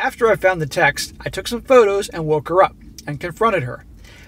After I found the text, I took some photos and woke her up and confronted her.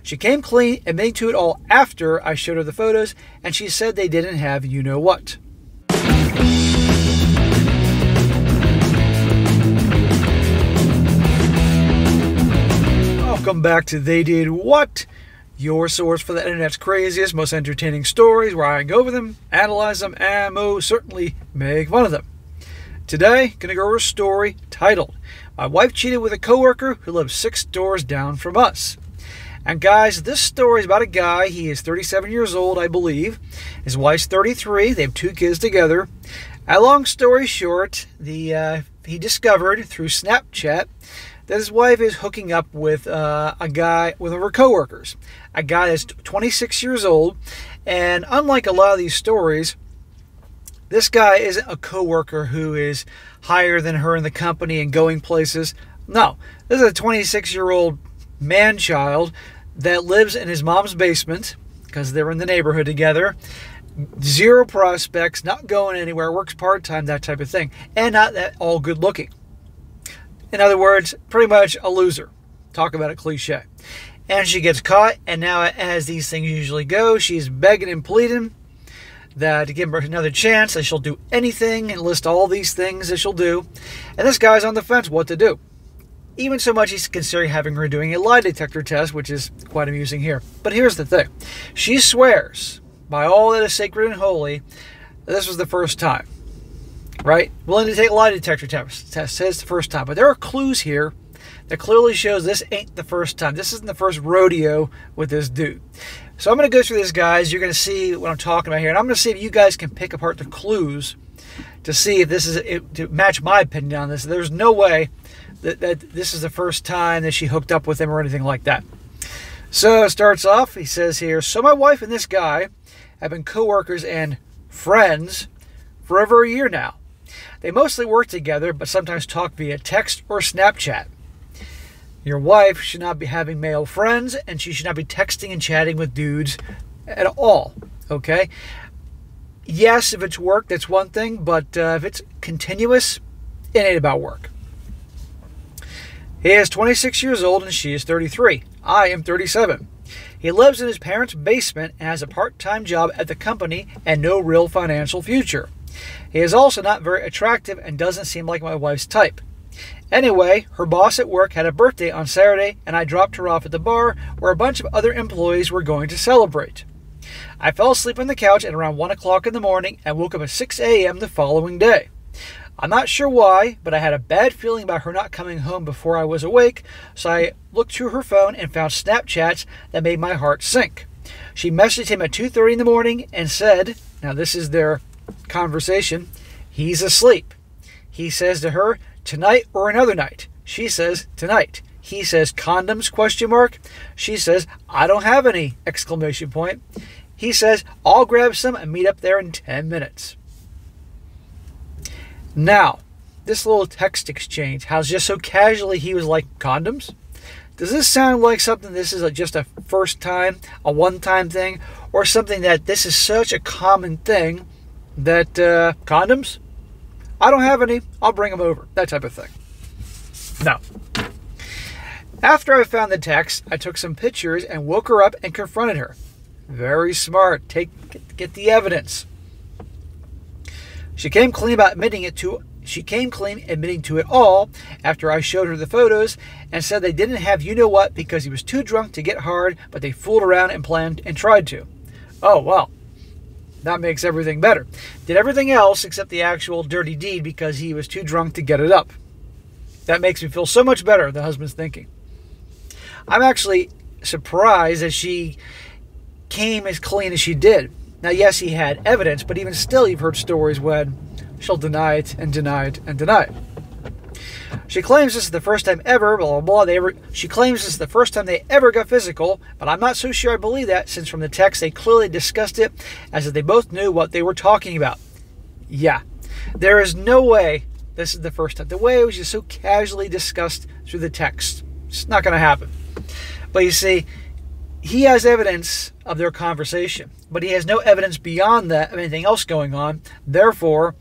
She came clean, admitting to it all after I showed her the photos, and she said they didn't have you-know-what. Welcome back to They Did What? Your source for the internet's craziest, most entertaining stories, where I go over them, analyze them, and most certainly make fun of them. Today, gonna go over a story titled, "My Wife Cheated with a Coworker Who Lives 6 Doors Down from Us." And guys, this story is about a guy. He is 37 years old, I believe. His wife's 33. They have 2 kids together. A long story short, he discovered through Snapchat that his wife is hooking up with a guy, with one of her coworkers. A guy that's 26 years old. And unlike a lot of these stories, this guy isn't a coworker who is higher than her in the company and going places. No, this is a 26-year-old man-child that lives in his mom's basement because they're in the neighborhood together. Zero prospects, not going anywhere, works part-time, that type of thing, and not that all good-looking. In other words, pretty much a loser. Talk about a cliche. And she gets caught, and now, as these things usually go, she's begging and pleading that to give her another chance, that she'll do anything and list all these things that she'll do. And this guy's on the fence what to do. Even so much he's considering having her doing a lie detector test, which is quite amusing here. But here's the thing. She swears, by all that is sacred and holy, that this was the first time. Right? Willing to take a lie detector test. Says the first time. But there are clues here that clearly shows this ain't the first time. This isn't the first rodeo with this dude. So I'm going to go through this, guys. You're going to see what I'm talking about here. And I'm going to see if you guys can pick apart the clues to see if this is, to match my opinion on this. There's no way that this is the first time that she hooked up with him or anything like that. So it starts off, he says here, "So my wife and this guy have been co-workers and friends for over a year now. They mostly work together, but sometimes talk via text or Snapchat. Your wife should not be having male friends, and she should not be texting and chatting with dudes at all, okay? Yes, if it's work, that's one thing, but if it's continuous, it ain't about work. He is 26 years old and she is 33. I am 37. He lives in his parents' basement and has a part-time job at the company and no real financial future. He is also not very attractive and doesn't seem like my wife's type. Anyway, her boss at work had a birthday on Saturday and I dropped her off at the bar where a bunch of other employees were going to celebrate. I fell asleep on the couch at around 1 o'clock in the morning and woke up at 6 a.m. the following day. I'm not sure why, but I had a bad feeling about her not coming home before I was awake, so I looked through her phone and found Snapchats that made my heart sink. She messaged him at 2:30 in the morning and said," now this is their conversation, "he's asleep. He says to her, 'Tonight or another night.' She says, 'Tonight.' He says, 'Condoms?' ? She says, 'I don't have any!' ! He says, 'I'll grab some and meet up there in 10 minutes. Now, this little text exchange, how just so casually he was like, "Condoms?" Does this sound like something this is just a first time, a one-time thing, or something that this is such a common thing that, condoms? I don't have any, I'll bring them over, that type of thing. No. After I found the text, I took some pictures and woke her up and confronted her. Very smart. Get the evidence. She came clean admitting to it all after I showed her the photos and said they didn't have you-know-what because he was too drunk to get hard, but they fooled around and planned and tried to. Oh, well, that makes everything better. Did everything else except the actual dirty deed because he was too drunk to get it up. That makes me feel so much better, the husband's thinking. I'm actually surprised that she came as clean as she did. Now, yes, he had evidence, but even still, you've heard stories when she'll deny it and deny it and deny it. She claims this is the first time ever, blah, blah, blah. She claims this is the first time they ever got physical, but I'm not so sure I believe that, since from the text they clearly discussed it as if they both knew what they were talking about. Yeah, there is no way this is the first time. The way it was just so casually discussed through the text. It's not going to happen. But you see, he has evidence of their conversation, but he has no evidence beyond that of anything else going on. Therefore,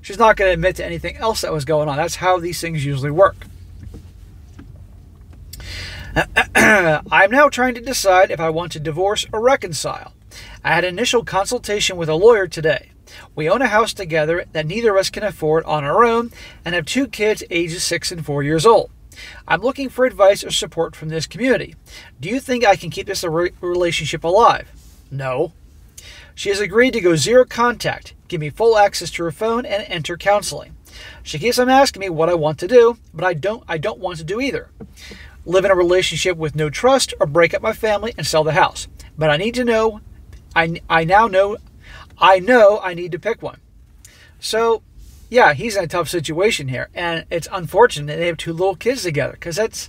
she's not going to admit to anything else that was going on. That's how these things usually work. I'm now trying to decide if I want to divorce or reconcile. I had an initial consultation with a lawyer today. We own a house together that neither of us can afford on our own and have 2 kids ages 6 and 4 years old. I'm looking for advice or support from this community. Do you think I can keep this relationship alive? No. She has agreed to go zero contact, give me full access to her phone, and enter counseling. She keeps on asking me what I want to do, but I don't want to do either. Live in a relationship with no trust or break up my family and sell the house. But I need to know, I know I need to pick one. So, yeah, he's in a tough situation here, and it's unfortunate they have 2 little kids together, because that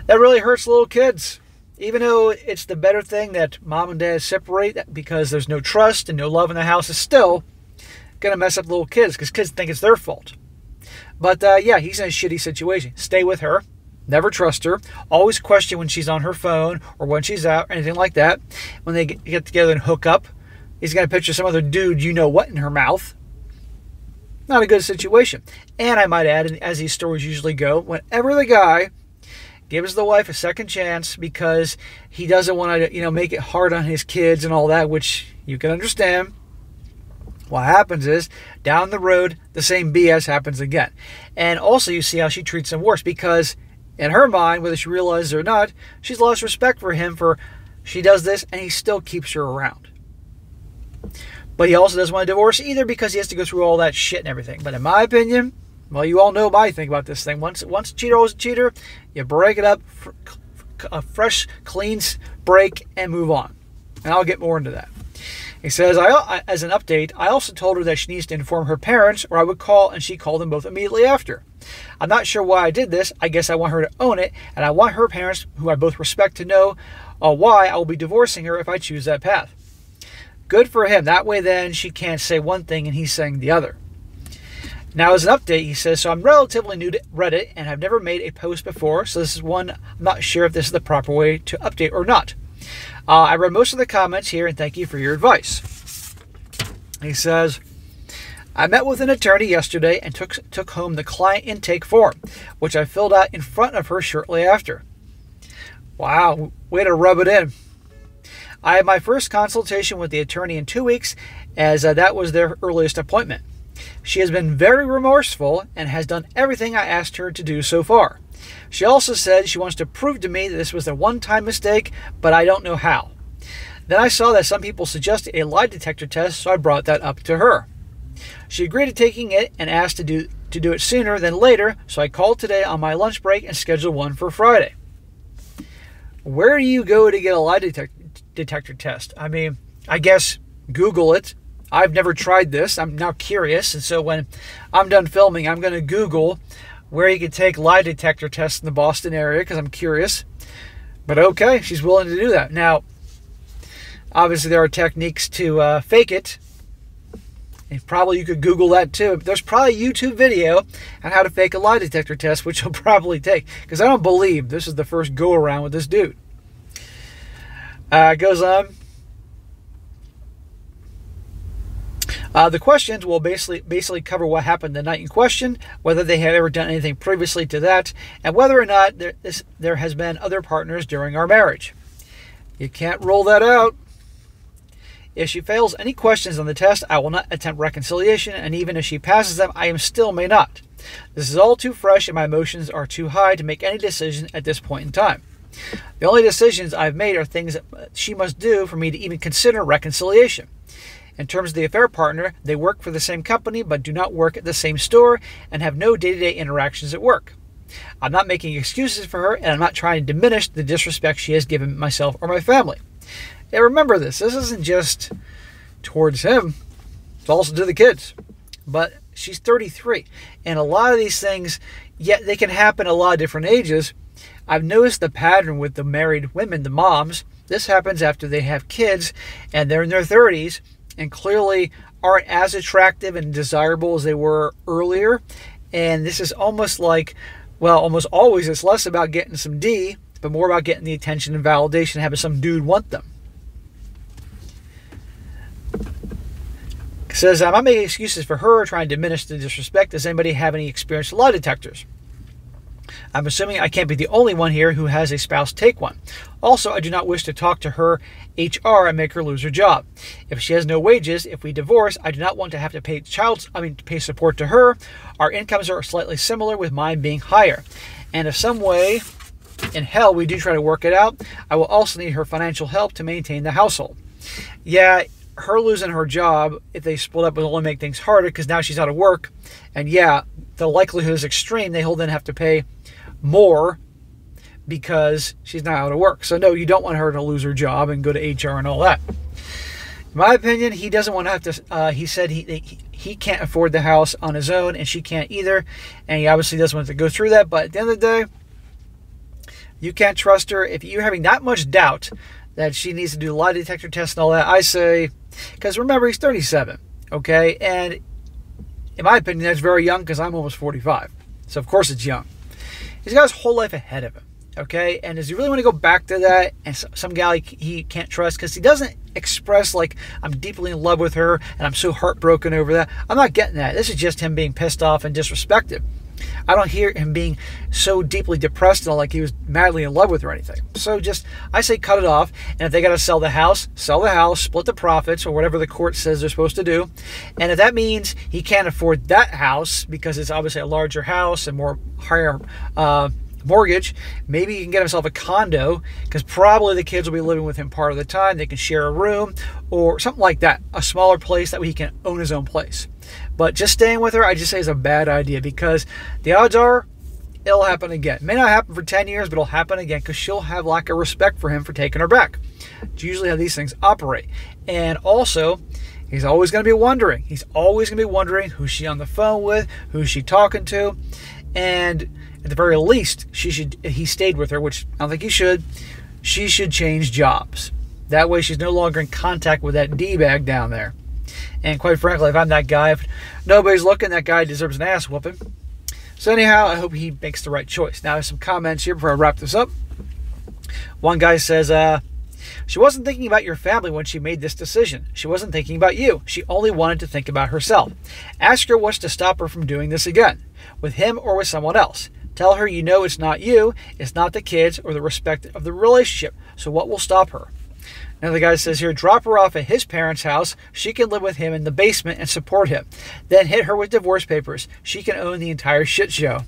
really hurts little kids. Even though it's the better thing that mom and dad separate because there's no trust and no love in the house, is still going to mess up little kids because kids think it's their fault. But yeah, he's in a shitty situation. Stay with her. Never trust her. Always question when she's on her phone or when she's out or anything like that. When they get together and hook up, he's going to picture some other dude you know what in her mouth. Not a good situation. And I might add, as these stories usually go, whenever the guy gives the wife a second chance because he doesn't want to, make it hard on his kids and all that, which you can understand, what happens is, down the road, the same BS happens again. And also you see how she treats him worse because in her mind, whether she realizes it or not, she's lost respect for him for she does this and he still keeps her around. But he also doesn't want to divorce either because he has to go through all that shit and everything. But in my opinion, well, you all know my thing about this thing. Once a cheater, always a cheater. You break it up, a fresh, clean break, and move on. And I'll get more into that. He says, as an update, I also told her that she needs to inform her parents or I would call, and she called them both immediately after. I'm not sure why I did this. I guess I want her to own it, and I want her parents, who I both respect, to know why I will be divorcing her if I choose that path. Good for him. That way then she can't say one thing and he's saying the other. Now, as an update, he says, so I'm relatively new to Reddit and have never made a post before, so this is one I'm not sure if this is the proper way to update or not. I read most of the comments here and thank you for your advice. He says, I met with an attorney yesterday and took home the client intake form, which I filled out in front of her shortly after. Wow, way to rub it in. I had my first consultation with the attorney in 2 weeks, as that was their earliest appointment. She has been very remorseful and has done everything I asked her to do so far. She also said she wants to prove to me that this was a one-time mistake, but I don't know how. Then I saw that some people suggested a lie detector test, so I brought that up to her. She agreed to taking it and asked to do it sooner than later, so I called today on my lunch break and scheduled one for Friday. Where do you go to get a lie detector test? I mean, I guess Google it. I've never tried this. I'm now curious, and so when I'm done filming, I'm going to Google where you can take lie detector tests in the Boston area because I'm curious. But okay, she's willing to do that. Now, obviously there are techniques to fake it. And probably you could Google that too. There's probably a YouTube video on how to fake a lie detector test, which you'll probably take. Because I don't believe this is the first go-around with this dude. It goes on. The questions will basically cover what happened the night in question, whether they have ever done anything previously to that, and whether or not there has been other partners during our marriage. You can't roll that out. If she fails any questions on the test, I will not attempt reconciliation, and even if she passes them, I still may not. This is all too fresh and my emotions are too high to make any decision at this point in time. The only decisions I've made are things that she must do for me to even consider reconciliation. In terms of the affair partner, they work for the same company but do not work at the same store and have no day-to-day interactions at work. I'm not making excuses for her, and I'm not trying to diminish the disrespect she has given myself or my family. Yeah, remember this isn't just towards him, it's also to the kids. But she's 33, and a lot of these things, yet they can happen at a lot of different ages. I've noticed the pattern with the married women, the moms. This happens after they have kids and they're in their 30s and clearly aren't as attractive and desirable as they were earlier. And this is almost like, well, almost always it's less about getting some D, but more about getting the attention and validation, having some dude want them. It says, I'm not making excuses for her, trying to diminish the disrespect. Does anybody have any experience with lie detectors? I'm assuming I can't be the only one here who has a spouse take one. Also, I do not wish to talk to her HR and make her lose her job. If she has no wages, if we divorce, I do not want to have to pay support to her. Our incomes are slightly similar, with mine being higher. And if some way in hell we do try to work it out, I will also need her financial help to maintain the household. Yeah, her losing her job, if they split up, will only make things harder because now she's out of work. And yeah, the likelihood is extreme. They'll then have to pay more because she's now out of work. So no, you don't want her to lose her job and go to HR and all that. In my opinion, he doesn't want to have to, he said he can't afford the house on his own, and she can't either. And he obviously doesn't want to go through that. But at the end of the day, you can't trust her. If you're having that much doubt that she needs to do a lie detector test and all that, I say, because remember, he's 37, okay? And in my opinion, that's very young because I'm almost 45. So of course it's young. He's got his whole life ahead of him, okay? And does he really want to go back to that and some guy he can't trust? Because he doesn't express like, I'm deeply in love with her and I'm so heartbroken over that. I'm not getting that. This is just him being pissed off and disrespected. I don't hear him being so deeply depressed and like he was madly in love with her or anything. So just, I say cut it off. And if they got to sell the house, split the profits or whatever the court says they're supposed to do. And if that means he can't afford that house because it's obviously a larger house and higher mortgage, maybe he can get himself a condo because probably the kids will be living with him part of the time. They can share a room or something like that. A smaller place, that way he can own his own place. But just staying with her, I just say is a bad idea because the odds are it'll happen again. It may not happen for 10 years, but it'll happen again because she'll have lack of respect for him for taking her back. It's usually how these things operate. And also, he's always going to be wondering. He's always going to be wondering who's she on the phone with, who's she talking to. And at the very least, he stayed with her, which I don't think he should. She should change jobs. That way she's no longer in contact with that D-bag down there. And quite frankly, if I'm that guy, if nobody's looking, that guy deserves an ass whooping. So anyhow, I hope he makes the right choice. Now, there's some comments here before I wrap this up. One guy says, she wasn't thinking about your family when she made this decision. She wasn't thinking about you. She only wanted to think about herself. Ask her what's to stop her from doing this again, with him or with someone else. Tell her you know it's not you, it's not the kids or the respect of the relationship. So what will stop her? Another guy says here, drop her off at his parents' house. She can live with him in the basement and support him. Then hit her with divorce papers. She can own the entire shit show.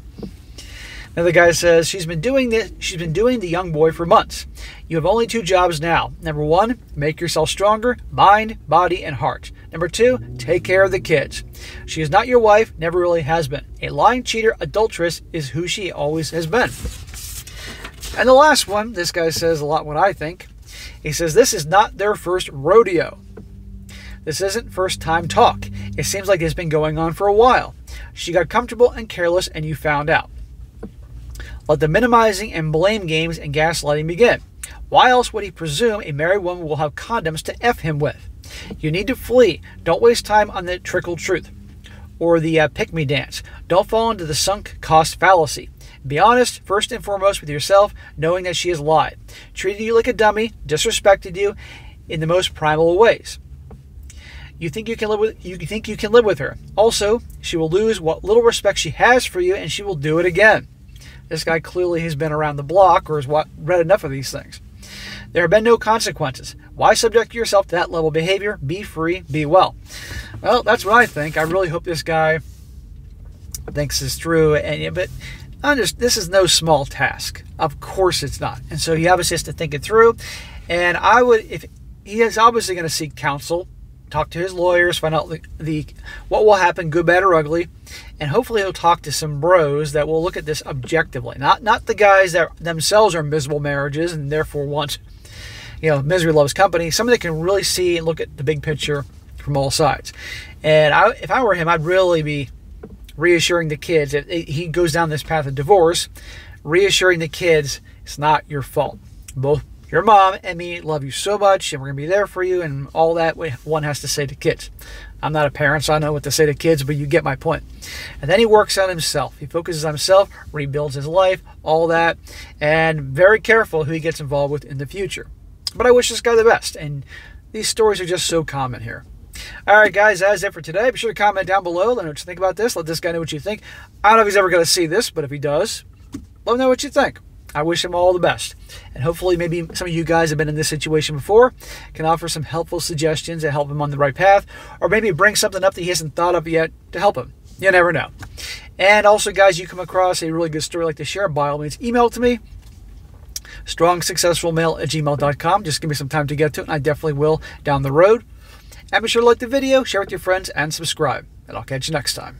Another guy says, she's been doing the young boy for months. You have only 2 jobs now. Number 1, make yourself stronger, mind, body, and heart. Number 2, take care of the kids. She is not your wife, never really has been. A lying cheater, adulteress is who she always has been. And the last one, this guy says a lot what I think. He says, this is not their first rodeo. This isn't first time talk. It seems like it's been going on for a while. She got comfortable and careless and you found out. Let the minimizing and blame games and gaslighting begin. Why else would he presume a married woman will have condoms to F him with? You need to flee. Don't waste time on the trickle truth or the pick-me dance. Don't fall into the sunk cost fallacy. Be honest, first and foremost, with yourself, knowing that she has lied, treated you like a dummy, disrespected you in the most primal of ways. You think you can live with her. Also, she will lose what little respect she has for you, and she will do it again. This guy clearly has been around the block or has read enough of these things. There have been no consequences. Why subject yourself to that level of behavior? Be free, be well. Well, that's what I think. I really hope this guy thinks this through. But this is no small task. Of course it's not. And so he obviously has to think it through. And I would, if he is obviously going to seek counsel, talk to his lawyers, find out what will happen, good, bad, or ugly, and hopefully he'll talk to some bros that will look at this objectively. Not the guys that themselves are in miserable marriages and therefore want, misery loves company. Somebody that can really see and look at the big picture from all sides. And if I were him, I'd really be reassuring the kids that he goes down this path of divorce, reassuring the kids it's not your fault. Both your mom and me love you so much, and we're going to be there for you, and all that one has to say to kids. I'm not a parent, so I know what to say to kids, but you get my point. And then he works on himself. He focuses on himself, rebuilds his life, all that, and very careful who he gets involved with in the future. But I wish this guy the best, and these stories are just so common here. All right, guys, that's it for today. Be sure to comment down below. Let me know what you think about this. Let this guy know what you think. I don't know if he's ever going to see this, but if he does, Let me know what you think. I wish him all the best. And hopefully maybe some of you guys have been in this situation before, can offer some helpful suggestions to help him on the right path, or maybe bring something up that he hasn't thought of yet to help him. You never know. And also, guys, you come across a really good story like to share, by all means, email it to me, strongsuccessfulmail@gmail.com. Just give me some time to get to it, and I definitely will down the road. And be sure to like the video, share with your friends, and subscribe. And I'll catch you next time.